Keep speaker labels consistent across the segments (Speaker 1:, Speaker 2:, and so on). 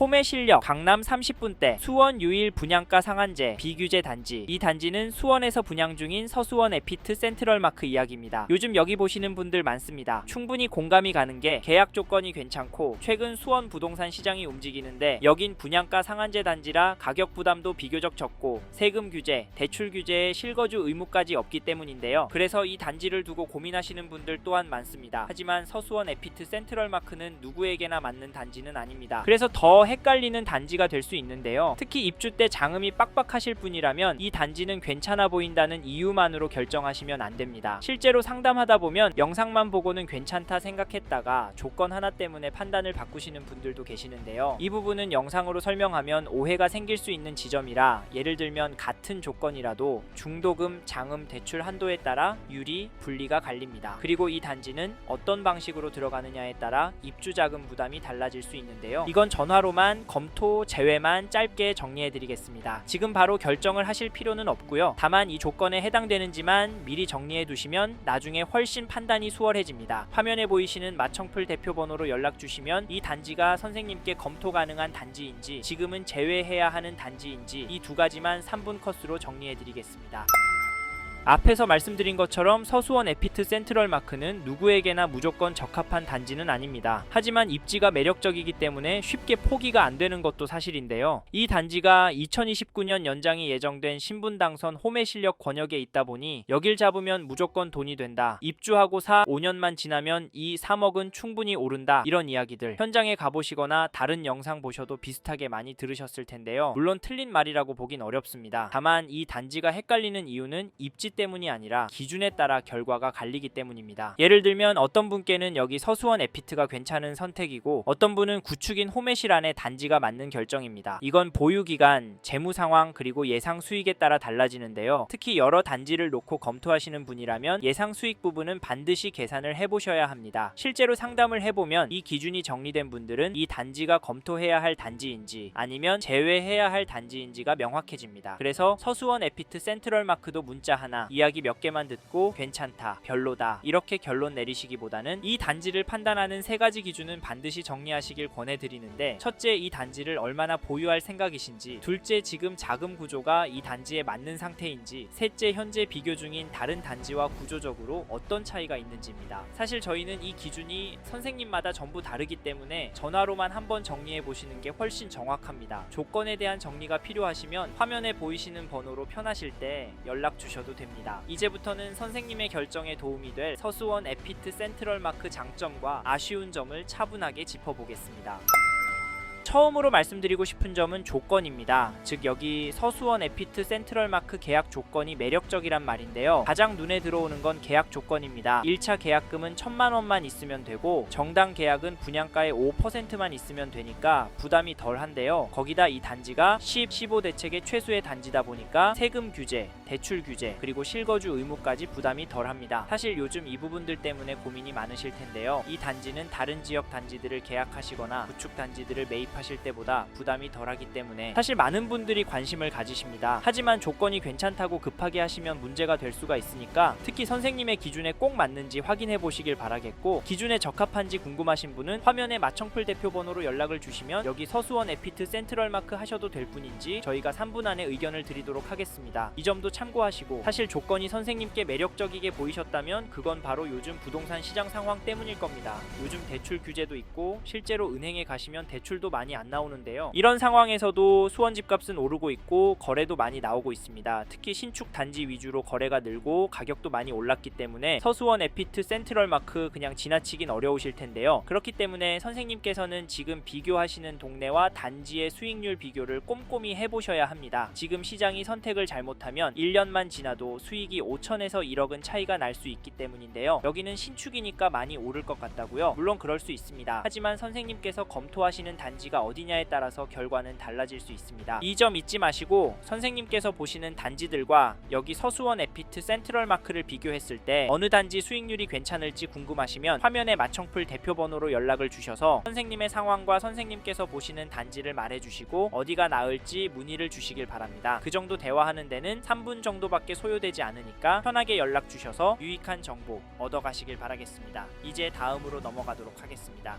Speaker 1: 홈의 실력, 강남 30분대, 수원 유일 분양가 상한제, 비규제 단지. 이 단지는 수원에서 분양 중인 서수원 에피트 센트럴마크 이야기입니다. 요즘 여기 보시는 분들 많습니다. 충분히 공감이 가는 게 계약 조건이 괜찮고 최근 수원 부동산 시장이 움직이는데 여긴 분양가 상한제 단지라 가격 부담도 비교적 적고 세금 규제, 대출 규제에 실거주 의무까지 없기 때문인데요. 그래서 이 단지를 두고 고민하시는 분들 또한 많습니다. 하지만 서수원 에피트 센트럴마크는 누구에게나 맞는 단지는 아닙니다. 그래서 더 헷갈리는 단지가 될 수 있는데요. 특히 입주 때 자금이 빡빡하실 분이라면 이 단지는 괜찮아 보인다는 이유만으로 결정하시면 안 됩니다. 실제로 상담하다 보면 영상만 보고는 괜찮다 생각했다가 조건 하나 때문에 판단을 바꾸시는 분들도 계시는데요. 이 부분은 영상으로 설명하면 오해가 생길 수 있는 지점이라 예를 들면 같은 조건이라도 중도금, 장음, 대출 한도에 따라 유리, 분리가 갈립니다. 그리고 이 단지는 어떤 방식으로 들어가느냐에 따라 입주 자금 부담이 달라질 수 있는데요. 이건 전화로만 검토, 제외만 짧게 정리해드리겠습니다. 지금 바로 결정을 하실 필요는 없고요. 다만 이 조건에 해당되는지만 미리 정리해 두시면 나중에 훨씬 판단이 수월해집니다. 화면에 보이시는 마청풀 대표 번호로 연락 주시면 이 단지가 선생님께 검토 가능한 단지인지 지금은 제외해야 하는 단지인지 이 두 가지만 3분 컷으로 정리해 드리겠습니다. 앞에서 말씀드린 것처럼 서수원 에피트 센트럴마크는 누구에게나 무조건 적합한 단지는 아닙니다. 하지만 입지가 매력적이기 때문에 쉽게 포기가 안 되는 것도 사실인데요. 이 단지가 2029년 연장이 예정된 신분당선 홈의 실력 권역에 있다 보니 여길 잡으면 무조건 돈이 된다. 입주하고 5년만 지나면 이 3억은 충분히 오른다. 이런 이야기들 현장에 가보시거나 다른 영상 보셔도 비슷하게 많이 들으셨을 텐데요. 물론 틀린 말이라고 보긴 어렵습니다. 다만 이 단지가 헷갈리는 이유는 입지 때문이 아니라 기준에 따라 결과가 갈리기 때문입니다. 예를 들면 어떤 분께는 여기 서수원 에피트가 괜찮은 선택이고 어떤 분은 구축인 홈의실 안에 단지가 맞는 결정입니다. 이건 보유기간, 재무상황 그리고 예상 수익에 따라 달라지는데요. 특히 여러 단지를 놓고 검토하시는 분이라면 예상 수익 부분은 반드시 계산을 해보셔야 합니다. 실제로 상담을 해보면 이 기준이 정리된 분들은 이 단지가 검토해야 할 단지인지 아니면 제외해야 할 단지인지가 명확해집니다. 그래서 서수원 에피트 센트럴마크도 문자 하나 이야기 몇 개만 듣고 괜찮다, 별로다 이렇게 결론 내리시기보다는 이 단지를 판단하는 세 가지 기준은 반드시 정리하시길 권해드리는데 첫째, 이 단지를 얼마나 보유할 생각이신지, 둘째, 지금 자금 구조가 이 단지에 맞는 상태인지, 셋째, 현재 비교 중인 다른 단지와 구조적으로 어떤 차이가 있는지입니다. 사실 저희는 이 기준이 선생님마다 전부 다르기 때문에 전화로만 한번 정리해 보시는 게 훨씬 정확합니다. 조건에 대한 정리가 필요하시면 화면에 보이시는 번호로 편하실 때 연락 주셔도 됩니다. 이제부터는 선생님의 결정에 도움이 될 서수원 에피트 센트럴마크 장점과 아쉬운 점을 차분하게 짚어보겠습니다. 처음으로 말씀드리고 싶은 점은 조건입니다. 즉 여기 서수원 에피트 센트럴마크 계약 조건이 매력적이란 말인데요. 가장 눈에 들어오는 건 계약 조건입니다. 1차 계약금은 1000만원만 있으면 되고 정당 계약은 분양가의 5%만 있으면 되니까 부담이 덜한데요. 거기다 이 단지가 15 대책의 최수의 단지다 보니까 세금 규제, 대출 규제, 그리고 실거주 의무까지 부담이 덜합니다. 사실 요즘 이 부분들 때문에 고민이 많으실 텐데요. 이 단지는 다른 지역 단지들을 계약하시거나 구축 단지들을 매입하실 때보다 부담이 덜하기 때문에 사실 많은 분들이 관심을 가지십니다. 하지만 조건이 괜찮다고 급하게 하시면 문제가 될 수가 있으니까 특히 선생님의 기준에 꼭 맞는지 확인해 보시길 바라겠고, 기준에 적합한지 궁금하신 분은 화면에 마청풀 대표 번호로 연락을 주시면 여기 서수원 에피트 센트럴마크 하셔도 될 뿐인지 저희가 3분 안에 의견을 드리도록 하겠습니다. 이 점도 참고하시고, 사실 조건이 선생님께 매력적이게 보이셨다면 그건 바로 요즘 부동산 시장 상황 때문일 겁니다. 요즘 대출 규제도 있고 실제로 은행에 가시면 대출도 많이 안 나오는데요. 이런 상황에서도 수원 집값은 오르고 있고 거래도 많이 나오고 있습니다. 특히 신축 단지 위주로 거래가 늘고 가격도 많이 올랐기 때문에 서수원 에피트 센트럴마크 그냥 지나치긴 어려우실 텐데요. 그렇기 때문에 선생님께서는 지금 비교하시는 동네와 단지의 수익률 비교를 꼼꼼히 해보셔야 합니다. 지금 시장이 선택을 잘못하면 1년만 지나도 수익이 5천에서 1억은 차이가 날 수 있기 때문인데요. 여기는 신축이니까 많이 오를 것 같다고요? 물론 그럴 수 있습니다. 하지만 선생님께서 검토하시는 단지가 어디냐에 따라서 결과는 달라질 수 있습니다. 이 점 잊지 마시고 선생님께서 보시는 단지들과 여기 서수원 에피트 센트럴마크를 비교했을 때 어느 단지 수익률이 괜찮을지 궁금하시면 화면에 마청풀 대표 번호로 연락을 주셔서 선생님의 상황과 선생님께서 보시는 단지를 말해주시고 어디가 나을지 문의를 주시길 바랍니다. 그 정도 대화하는 데는 3분 정도밖에 소요되지 않으니까 편하게 연락 주셔서 유익한 정보 얻어가시길 바라겠습니다. 이제 다음으로 넘어가도록 하겠습니다.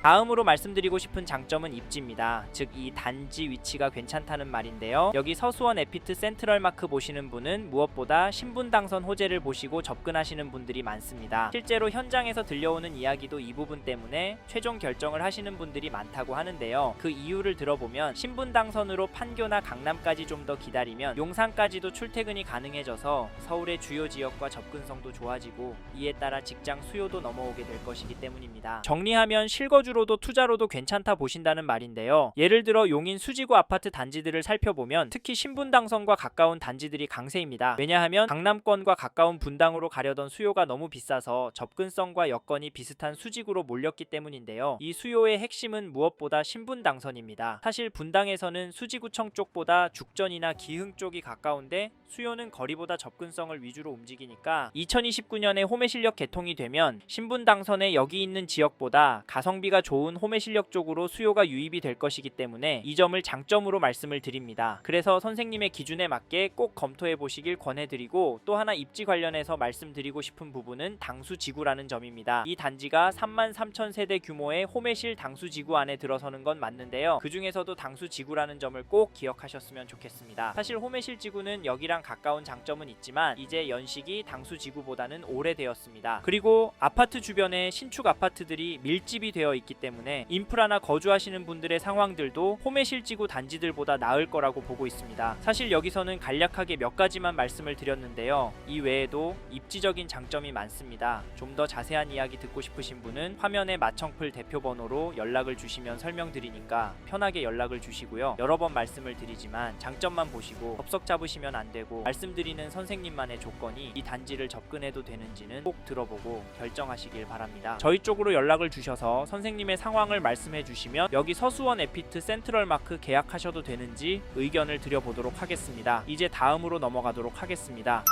Speaker 1: 다음으로 말씀드리고 싶은 장점은 입지입니다. 즉 이 단지 위치가 괜찮다는 말인데요. 여기 서수원 에피트 센트럴마크 보시는 분은 무엇보다 신분당선 호재를 보시고 접근하시는 분들이 많습니다. 실제로 현장에서 들려오는 이야기도 이 부분 때문에 최종 결정을 하시는 분들이 많다고 하는데요. 그 이유를 들어보면 신분당선으로 판교나 강남까지 좀 더 기다리면 용산까지도 출퇴근이 가능해져서 서울의 주요 지역과 접근성도 좋아지고 이에 따라 직장 수요도 넘어오게 될 것이기 때문입니다. 정리하면 실거주로도 투자로도 괜찮다 보신다는 말인데요. 예를 들어 용인 수지구 아파트 단지들을 살펴보면 특히 신분당선과 가까운 단지들이 강세입니다. 왜냐하면 강남권과 가까운 분당으로 가려던 수요가 너무 비싸서 접근성과 여건이 비슷한 수지구로 몰렸기 때문인데요. 이 수요의 핵심은 무엇보다 신분당선입니다. 사실 분당에서는 수지구청 쪽보다 죽전이나 기흥 쪽이 가까운데 수요는 거리보다 접근성을 위주로 움직이니까 2029년에 호매실력 개통이 되면 신분당선에 여기 있는 지역보다 가성비가 좋은 호매실력 쪽으로 수요가 유입이 될 것이기 때문에 이 점을 장점으로 말씀을 드립니다. 그래서 선생님의 기준에 맞게 꼭 검토해 보시길 권해드리고, 또 하나 입지 관련해서 말씀드리고 싶은 부분은 당수지구라는 점입니다. 이 단지가 33,000세대 규모의 호매실 당수지구 안에 들어서는 건 맞는데요. 그 중에서도 당수지구라는 점을 꼭 기억하셨으면 좋겠습니다. 사실 호매실 지구는 여기랑 가까운 장점은 있지만 이제 연식이 당수지구보다는 오래되었습니다. 그리고 아파트 주변에 신축 아파트들이 밀집이 되어 있기 때문에 인프라나 거주하시는 분들의 상황들도 호매실지구 단지들보다 나을 거라고 보고 있습니다. 사실 여기서는 간략하게 몇 가지만 말씀을 드렸는데요. 이 외에도 입지적인 장점이 많습니다. 좀 더 자세한 이야기 듣고 싶으신 분은 화면에 마청풀 대표번호로 연락을 주시면 설명드리니까 편하게 연락을 주시고요. 여러 번 말씀을 드리지만 장점만 보시고 덥석 잡으시면 안 되고, 말씀드리는 선생님만의 조건이 이 단지를 접근해도 되는지는 꼭 들어보고 결정하시길 바랍니다. 저희 쪽으로 연락을 주셔서 선생님의 상황을 말씀해 주시면 여기 서수원 에피트 센트럴마크 계약하셔도 되는지 의견을 드려보도록 하겠습니다. 이제 다음으로 넘어가도록 하겠습니다.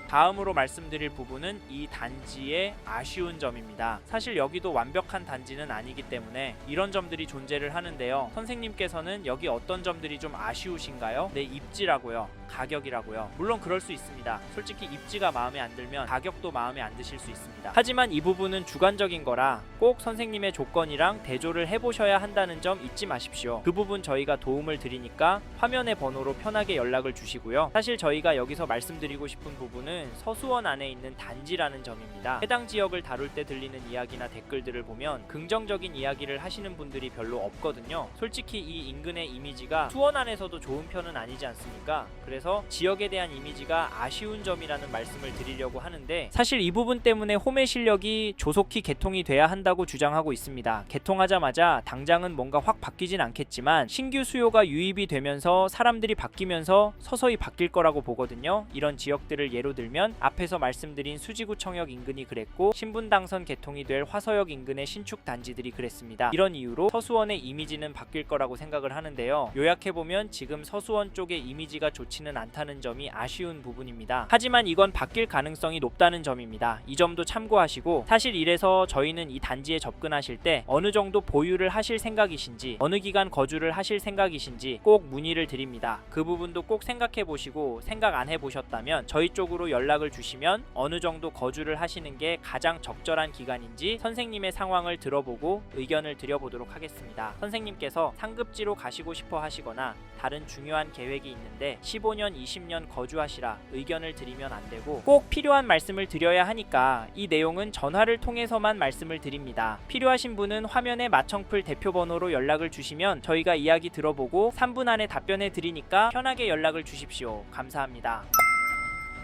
Speaker 1: 다음으로 말씀드릴 부분은 이 단지의 아쉬운 점입니다. 사실 여기도 완벽한 단지는 아니기 때문에 이런 점들이 존재를 하는데요. 선생님께서는 여기 어떤 점들이 좀 아쉬우신가요? 네, 입지라고요. 가격이라고요. 물론 그럴 수 있습니다. 솔직히 입지가 마음에 안 들면 가격도 마음에 안 드실 수 있습니다. 하지만 이 부분은 주관적인 거라 꼭 선생님의 조건이랑 대조를 해보셔야 한다는 점 잊지 마십시오. 그 부분 저희가 도움을 드리니까 화면의 번호로 편하게 연락을 주시고요. 사실 저희가 여기서 말씀드리고 싶은 부분은 서수원 안에 있는 단지라는 점입니다. 해당 지역을 다룰 때 들리는 이야기나 댓글들을 보면 긍정적인 이야기를 하시는 분들이 별로 없거든요. 솔직히 이 인근의 이미지가 수원 안에서도 좋은 편은 아니지 않습니까? 그래서 지역에 대한 이미지가 아쉬운 점이라는 말씀을 드리려고 하는데, 사실 이 부분 때문에 홈의 실력이 조속히 개통이 돼야 한다고 주장하고 있습니다. 개통하자마자 당장은 뭔가 확 바뀌진 않겠지만 신규 수요가 유입이 되면서 사람들이 바뀌면서 서서히 바뀔 거라고 보거든요. 이런 지역들을 예로 들면 앞에서 말씀드린 수지구청역 인근이 그랬고, 신분당선 개통이 될 화서역 인근의 신축 단지들이 그랬습니다. 이런 이유로 서수원의 이미지는 바뀔 거라고 생각을 하는데요. 요약해보면 지금 서수원 쪽의 이미지가 좋지는 않다는 점이 아쉬운 부분입니다. 하지만 이건 바뀔 가능성이 높다는 점입니다. 이 점도 참고하시고, 사실 이래서 저희는 이 단지에 접근하실 때 어느 정도 보유를 하실 생각이신지, 어느 기간 거주를 하실 생각이신지 꼭 문의를 드립니다. 그 부분도 꼭 생각해 보시고, 생각 안 해보셨다면 저희 쪽으로 연락을 주시면 어느 정도 거주를 하시는 게 가장 적절한 기간인지 선생님의 상황을 들어보고 의견을 드려보도록 하겠습니다. 선생님께서 상급지로 가시고 싶어 하시거나 다른 중요한 계획이 있는데 15년, 20년 거주하시라 의견을 드리면 안 되고, 꼭 필요한 말씀을 드려야 하니까 이 내용은 전화를 통해서만 말씀을 드립니다. 필요하신 분은 화면에 마청풀 대표번호로 연락을 주시면 저희가 이야기 들어보고 3분 안에 답변해 드리니까 편하게 연락을 주십시오. 감사합니다.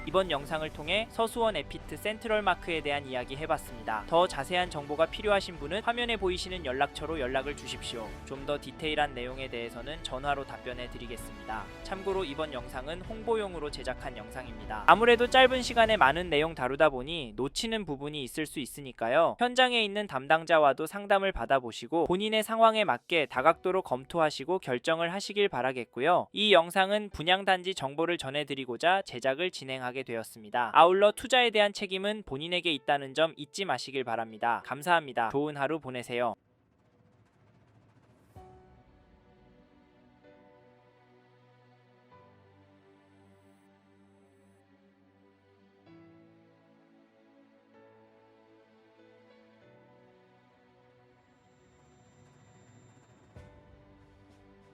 Speaker 1: 이번 영상을 통해 서수원 에피트 센트럴마크에 대한 이야기 해봤습니다. 더 자세한 정보가 필요하신 분은 화면에 보이시는 연락처로 연락을 주십시오. 좀 더 디테일한 내용에 대해서는 전화로 답변해 드리겠습니다. 참고로 이번 영상은 홍보용으로 제작한 영상입니다. 아무래도 짧은 시간에 많은 내용 다루다 보니 놓치는 부분이 있을 수 있으니까요. 현장에 있는 담당자와도 상담을 받아보시고 본인의 상황에 맞게 다각도로 검토하시고 결정을 하시길 바라겠고요. 이 영상은 분양단지 정보를 전해드리고자 제작을 진행하게 되었습니다. 아울러 투자에 대한 책임은 본인에게 있다는 점 잊지 마시길 바랍니다. 감사합니다. 좋은 하루 보내세요.